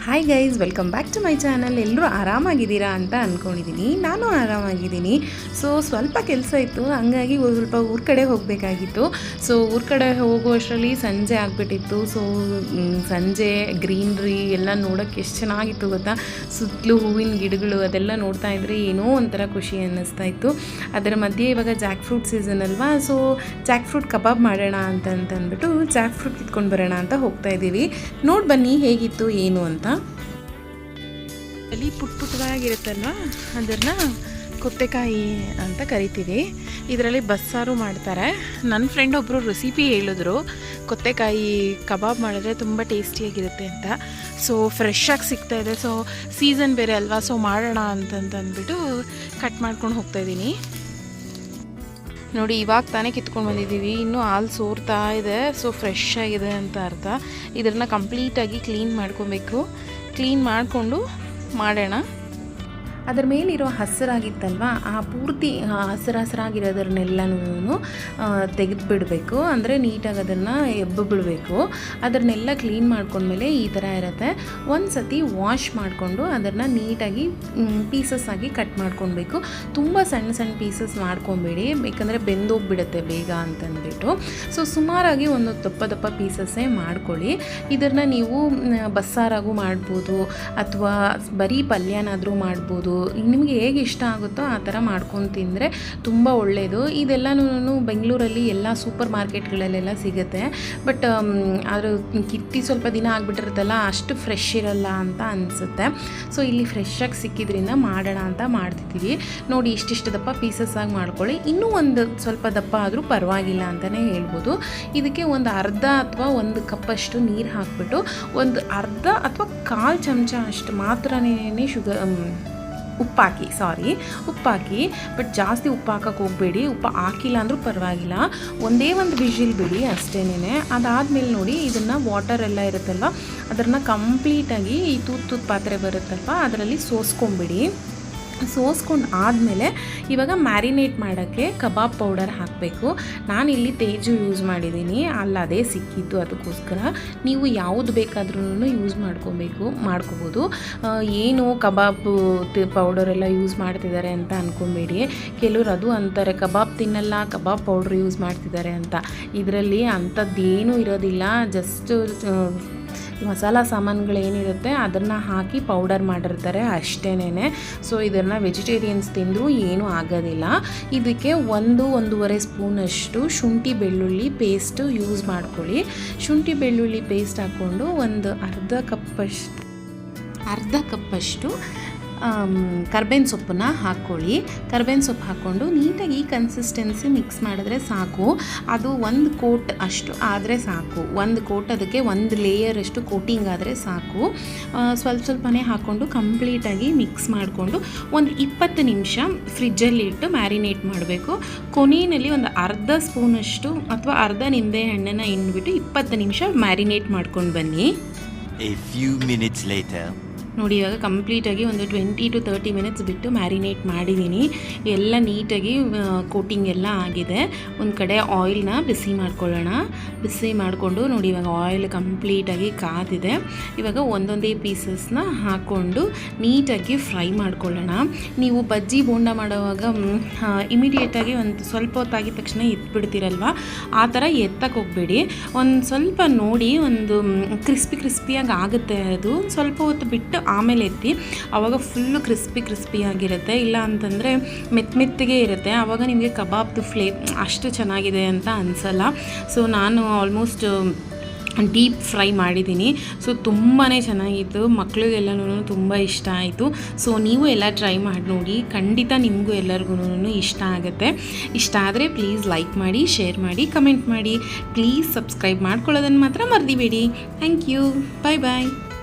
Hi guys, welcome back to my channel. ಎಲ್ಲರೂ ಆರಾಮಾಗಿದ್ದೀರಾ ಅಂತ ಅಂದ್ಕೊಂಡಿದ್ದೀನಿ. ನಾನು ಆರಾಮಾಗಿದ್ದೀನಿ. ಸ್ವಲ್ಪ ಕೆಲಸ ಇತ್ತು, ಹಂಗಾಗಿ ಸ್ವಲ್ಪ ಊರ ಕಡೆ ಹೋಗಬೇಕಾಗಿತ್ತು. ಊರ ಕಡೆ ಹೋಗುವಷ್ಟರಲ್ಲಿ ಸಂಜೆ ಆಗಿಬಿಟ್ಟಿತ್ತು. ಸಂಜೆ ಗ್ರೀನ್ರಿ ಎಲ್ಲ ನೋಡೋಕ್ಕೆ ಎಷ್ಟು ಚೆನ್ನಾಗಿತ್ತು ಗೊತ್ತಾ. ಸುತ್ತಲೂ ಹೂವಿನ ಗಿಡಗಳು ಅದೆಲ್ಲ ನೋಡ್ತಾ ಇದ್ರೆ ಏನೋ ಒಂಥರ ಖುಷಿ ಅನ್ನಿಸ್ತಾ ಇತ್ತು. ಅದರ ಮಧ್ಯೆ ಇವಾಗ ಜಾಕ್ ಫ್ರೂಟ್ ಸೀಸನ್ ಅಲ್ವಾ, ಜಾಕ್ ಫ್ರೂಟ್ ಕಬಾಬ್ ಮಾಡೋಣ ಅಂದ್ಬಿಟ್ಟು ಜಾಕ್ ಫ್ರೂಟ್ ಕಿತ್ಕೊಂಡು ಬರೋಣ ಅಂತ ಹೋಗ್ತಾ ಇದ್ದೀವಿ. ನೋಡಿ ಬನ್ನಿ ಹೇಗಿತ್ತು ಏನು ಅಂತ. ಅಲ್ಲಿ ಪುಟ್ಟದಾಗಿರುತ್ತಲ್ವ, ಅದನ್ನು ಕೊತ್ತೆಕಾಯಿ ಅಂತ ಕರಿತೀವಿ. ಇದರಲ್ಲಿ ಬಸ್ಸಾರು ಮಾಡ್ತಾರೆ. ನನ್ನ ಫ್ರೆಂಡ್ ಒಬ್ಬರು ರೆಸಿಪಿ ಹೇಳಿದ್ರು, ಕೊತ್ತೆಕಾಯಿ ಕಬಾಬ್ ಮಾಡಿದ್ರೆ ತುಂಬ ಟೇಸ್ಟಿಯಾಗಿರುತ್ತೆ ಅಂತ. ಫ್ರೆಶ್ ಆಗಿ ಸಿಗ್ತಾಯಿದೆ. ಸೀಸನ್ ಬೇರೆ ಅಲ್ವಾ, ಮಾಡೋಣ ಅಂತಂದ್ಬಿಟ್ಟು ಕಟ್ ಮಾಡ್ಕೊಂಡು ಹೋಗ್ತಾಯಿದ್ದೀನಿ. ನೋಡಿ, ಇವಾಗ ತಾನೇ ಕಿತ್ಕೊಂಡು ಬಂದಿದ್ದೀವಿ. ಇನ್ನೂ ಹಾಲು ಸೋರ್ತಾ ಇದೆ. ಫ್ರೆಶ್ ಆಗಿದೆ ಅಂತ ಅರ್ಥ. ಇದನ್ನು ಕಂಪ್ಲೀಟಾಗಿ ಕ್ಲೀನ್ ಮಾಡ್ಕೊಬೇಕು. ಕ್ಲೀನ್ ಮಾಡಿಕೊಂಡು ಮಾಡೋಣ. ಅದರ ಮೇಲಿರೋ ಹಸಿರಾಗಿತ್ತಲ್ವ, ಆ ಪೂರ್ತಿ ಹಸಿರಾಗಿರೋದನ್ನೆಲ್ಲನೂ ತೆಗೆದುಬಿಡಬೇಕು. ಅಂದರೆ ನೀಟಾಗಿ ಅದನ್ನು ಬಿಡಬೇಕು. ಅದನ್ನೆಲ್ಲ ಕ್ಲೀನ್ ಮಾಡ್ಕೊಂಡ್ಮೇಲೆ ಈ ಥರ ಇರುತ್ತೆ. ಒಂದು ಸತಿ ವಾಶ್ ಮಾಡಿಕೊಂಡು ಅದನ್ನು ನೀಟಾಗಿ ಪೀಸಸ್ ಆಗಿ ಕಟ್ ಮಾಡ್ಕೊಳ್ಬೇಕು. ತುಂಬ ಸಣ್ಣ ಸಣ್ಣ ಪೀಸಸ್ ಮಾಡ್ಕೊಬೇಡಿ, ಬೇಕಂದರೆ ಬೆಂದೋಗ್ಬಿಡುತ್ತೆ ಬೇಗ ಅಂತಂದ್ಬಿಟ್ಟು. ಸುಮಾರಾಗಿ ಒಂದು ದಪ್ಪ ಪೀಸಸ್ಸೇ ಮಾಡ್ಕೊಳ್ಳಿ. ಇದನ್ನು ನೀವು ಬಸ್ಸಾರಾಗೂ ಮಾಡ್ಬೋದು, ಅಥವಾ ಬರೀ ಪಲ್ಯನಾದರೂ ಮಾಡ್ಬೋದು. ನಿಮಗೆ ಹೇಗೆ ಇಷ್ಟ ಆಗುತ್ತೋ ಆ ಥರ ಮಾಡ್ಕೊಂಡು ತಿಂದರೆ ತುಂಬ ಒಳ್ಳೆಯದು. ಇದೆಲ್ಲನೂ ಬೆಂಗಳೂರಲ್ಲಿ ಎಲ್ಲ ಸೂಪರ್ ಮಾರ್ಕೆಟ್ಗಳಲ್ಲೆಲ್ಲ ಸಿಗುತ್ತೆ. ಬಟ್ ಅದು ಕಿತ್ತಿ ಸ್ವಲ್ಪ ದಿನ ಆಗಿಬಿಟ್ಟಿರುತ್ತಲ್ಲ, ಅಷ್ಟು ಫ್ರೆಶ್ ಇರಲ್ಲ ಅಂತ ಅನಿಸುತ್ತೆ. ಇಲ್ಲಿ ಫ್ರೆಶ್ಶಾಗಿ ಸಿಕ್ಕಿದ್ರಿಂದ ಮಾಡೋಣ ಅಂತ ಮಾಡ್ತಿದ್ದೀವಿ. ನೋಡಿ, ಇಷ್ಟಿಷ್ಟು ದಪ್ಪ ಪೀಸಸ್ ಆಗಿ ಮಾಡ್ಕೊಳ್ಳಿ. ಇನ್ನೂ ಒಂದು ಸ್ವಲ್ಪ ದಪ್ಪ ಆದರೂ ಪರವಾಗಿಲ್ಲ ಅಂತಲೇ ಹೇಳ್ಬೋದು. ಇದಕ್ಕೆ ಒಂದು ಅರ್ಧ ಅಥವಾ ಒಂದು ಕಪ್ಪಷ್ಟು ನೀರು ಹಾಕಿಬಿಟ್ಟು ಒಂದು ಅರ್ಧ ಅಥವಾ 1/4 ಚಮಚ ಅಷ್ಟು ಮಾತ್ರನೇ ಉಪ್ಪಾಕಿ. ಬಟ್ ಜಾಸ್ತಿ ಉಪ್ಪು ಹಾಕಕ್ಕೆ ಹೋಗಬೇಡಿ. ಉಪ್ಪು ಹಾಕಿಲ್ಲ ಅಂದರೂ ಪರವಾಗಿಲ್ಲ. ಒಂದೇ ಒಂದು ವಿಷಿಲ್ ಬಿಡಿ ಅಷ್ಟೇನೆ. ಅದಾದಮೇಲೆ ನೋಡಿ, ಇದನ್ನು ವಾಟರ್ ಎಲ್ಲ ಇರುತ್ತಲ್ವ, ಅದನ್ನು ಕಂಪ್ಲೀಟಾಗಿ ಈ ತೂತು ಪಾತ್ರೆ ಬರುತ್ತಲ್ವ ಅದರಲ್ಲಿ ಸೋಸ್ಕೊಂಬಿಡಿ. ಸೋಸ್ಕೊಂಡು ಆದಮೇಲೆ ಇವಾಗ ಮ್ಯಾರಿನೇಟ್ ಮಾಡೋಕ್ಕೆ ಕಬಾಬ್ ಪೌಡರ್ ಹಾಕಬೇಕು. ನಾನಿಲ್ಲಿ ತೇಜು ಯೂಸ್ ಮಾಡಿದ್ದೀನಿ, ಅದೇ ಸಿಕ್ಕಿತ್ತು, ಅದಕ್ಕೋಸ್ಕರ ನೀವು ಯಾವುದು ಬೇಕಾದ್ರೂ ಯೂಸ್ ಮಾಡ್ಕೋಬೋದು. ಏನು ಕಬಾಬ್ ಪೌಡರೆಲ್ಲ ಯೂಸ್ ಮಾಡ್ತಿದ್ದಾರೆ ಅಂತ ಅಂದ್ಕೊಬೇಡಿ. ಕೆಲವರು ಅದು ಅಂತಾರೆ, ಕಬಾಬ್ ತಿನ್ನಲ್ಲ, ಕಬಾಬ್ ಪೌಡ್ರ್ ಯೂಸ್ ಮಾಡ್ತಿದ್ದಾರೆ ಅಂತ. ಇದರಲ್ಲಿ ಅಂಥದ್ದೇನೂ ಇರೋದಿಲ್ಲ. ಜಸ್ಟ್ ಮಸಾಲ ಸಾಮಾನುಗಳೇನಿರುತ್ತೆ ಅದನ್ನು ಹಾಕಿ ಪೌಡರ್ ಮಾಡಿರ್ತಾರೆ ಅಷ್ಟೇನೆ. ಇದನ್ನು ವೆಜಿಟೇರಿಯನ್ಸ್ ತಿಂದರೂ ಏನೂ ಆಗೋದಿಲ್ಲ. ಇದಕ್ಕೆ 1-1.5 ಸ್ಪೂನಷ್ಟು ಶುಂಠಿ ಬೆಳ್ಳುಳ್ಳಿ ಪೇಸ್ಟ್ ಯೂಸ್ ಮಾಡ್ಕೊಳ್ಳಿ. ಶುಂಠಿ ಬೆಳ್ಳುಳ್ಳಿ ಪೇಸ್ಟ್ ಹಾಕ್ಕೊಂಡು ಒಂದು ಅರ್ಧ ಕಪ್ಪಷ್ಟು ಕರ್ಬೇವಿನ ಸೊಪ್ಪನ್ನ ಹಾಕ್ಕೊಳ್ಳಿ. ಕರ್ಬೇವಿನ ಸೊಪ್ಪು ಹಾಕ್ಕೊಂಡು ನೀಟಾಗಿ ಈ ಕನ್ಸಿಸ್ಟೆನ್ಸಿ ಮಿಕ್ಸ್ ಮಾಡಿದ್ರೆ ಸಾಕು. ಅದು 1 ಕೋಟ್ ಅಷ್ಟು ಆದರೆ ಸಾಕು. 1 ಕೋಟ್, ಅದಕ್ಕೆ 1 ಲೇಯರಷ್ಟು ಕೋಟಿಂಗ್ ಆದರೆ ಸಾಕು. ಸ್ವಲ್ಪನೇ ಹಾಕ್ಕೊಂಡು ಕಂಪ್ಲೀಟಾಗಿ ಮಿಕ್ಸ್ ಮಾಡಿಕೊಂಡು ಒಂದು 20 ನಿಮಿಷ ಫ್ರಿಜ್ಜಲ್ಲಿ ಇಟ್ಟು ಮ್ಯಾರಿನೇಟ್ ಮಾಡಬೇಕು. ಕೊನೆಯಲ್ಲಿ ಒಂದು ಅರ್ಧ ಸ್ಪೂನಷ್ಟು ಅಥವಾ ಅರ್ಧ ನಿಂಬೆ ಹಣ್ಣನ್ನು ಹಿಂಡ್ಬಿಟ್ಟು 20 ನಿಮಿಷ ಮ್ಯಾರಿನೇಟ್ ಮಾಡ್ಕೊಂಡು ಬನ್ನಿ. ನೋಡಿ, ಇವಾಗ ಕಂಪ್ಲೀಟಾಗಿ ಒಂದು 20 to 30 ಮಿನಿಟ್ಸ್ ಬಿಟ್ಟು ಮ್ಯಾರಿನೇಟ್ ಮಾಡಿದ್ದೀನಿ. ಎಲ್ಲ ನೀಟಾಗಿ ಕೋಟಿಂಗ್ ಎಲ್ಲ ಆಗಿದೆ. ಒಂದು ಕಡೆ ಆಯಿಲ್ನ ಬಿಸಿ ಮಾಡ್ಕೊಳ್ಳೋಣ. ಬಿಸಿ ಮಾಡಿಕೊಂಡು ನೋಡಿ, ಇವಾಗ ಆಯಿಲ್ ಕಂಪ್ಲೀಟಾಗಿ ಕಾದಿದೆ. ಇವಾಗ ಒಂದೊಂದೇ ಪೀಸಸ್ನ ಹಾಕ್ಕೊಂಡು ನೀಟಾಗಿ ಫ್ರೈ ಮಾಡ್ಕೊಳ್ಳೋಣ. ನೀವು ಬಜ್ಜಿ ಬೋಂಡ ಮಾಡುವಾಗ ಇಮಿಡಿಯೇಟಾಗಿ ಒಂದು ಸ್ವಲ್ಪ ಹೊತ್ತಾಗಿದ ತಕ್ಷಣ ಎತ್ಬಿಡ್ತೀರಲ್ವ, ಆ ಥರ ಎತ್ತಕ್ಕೆ ಹೋಗಬೇಡಿ. ಒಂದು ಸ್ವಲ್ಪ ನೋಡಿ, ಒಂದು ಕ್ರಿಸ್ಪಿಯಾಗಿ ಆಗುತ್ತೆ. ಅದು ಸ್ವಲ್ಪ ಹೊತ್ತು ಬಿಟ್ಟು ಆಮೇಲೆ ಎತ್ತಿ, ಆವಾಗ ಫುಲ್ಲು ಕ್ರಿಸ್ಪಿಯಾಗಿರುತ್ತೆ. ಇಲ್ಲ ಅಂತಂದರೆ ಮೆತ್ತಗೆ ಇರುತ್ತೆ. ಆವಾಗ ನಿಮಗೆ ಕಬಾಬ್ದು ಅಷ್ಟು ಚೆನ್ನಾಗಿದೆ ಅಂತ ಅನಿಸಲ್ಲ. ನಾನು ಆಲ್ಮೋಸ್ಟ್ ಡೀಪ್ ಫ್ರೈ ಮಾಡಿದ್ದೀನಿ. ತುಂಬಾ ಚೆನ್ನಾಗಿತ್ತು. ಮಕ್ಕಳಿಗೆಲ್ಲನೂ ತುಂಬ ಇಷ್ಟ ಆಯಿತು. ನೀವು ಎಲ್ಲ ಟ್ರೈ ಮಾಡಿ ನೋಡಿ. ಖಂಡಿತ ನಿಮಗೂ ಎಲ್ಲರಿಗೂ ಇಷ್ಟ ಆಗುತ್ತೆ. ಇಷ್ಟ ಆದರೆ ಪ್ಲೀಸ್ ಲೈಕ್ ಮಾಡಿ, ಶೇರ್ ಮಾಡಿ, ಕಮೆಂಟ್ ಮಾಡಿ. ಪ್ಲೀಸ್ ಸಬ್ಸ್ಕ್ರೈಬ್ ಮಾಡ್ಕೊಳ್ಳೋದನ್ನು ಮಾತ್ರ ಮರೆದಿಬೇಡಿ. Thank you. ಬಾಯ್.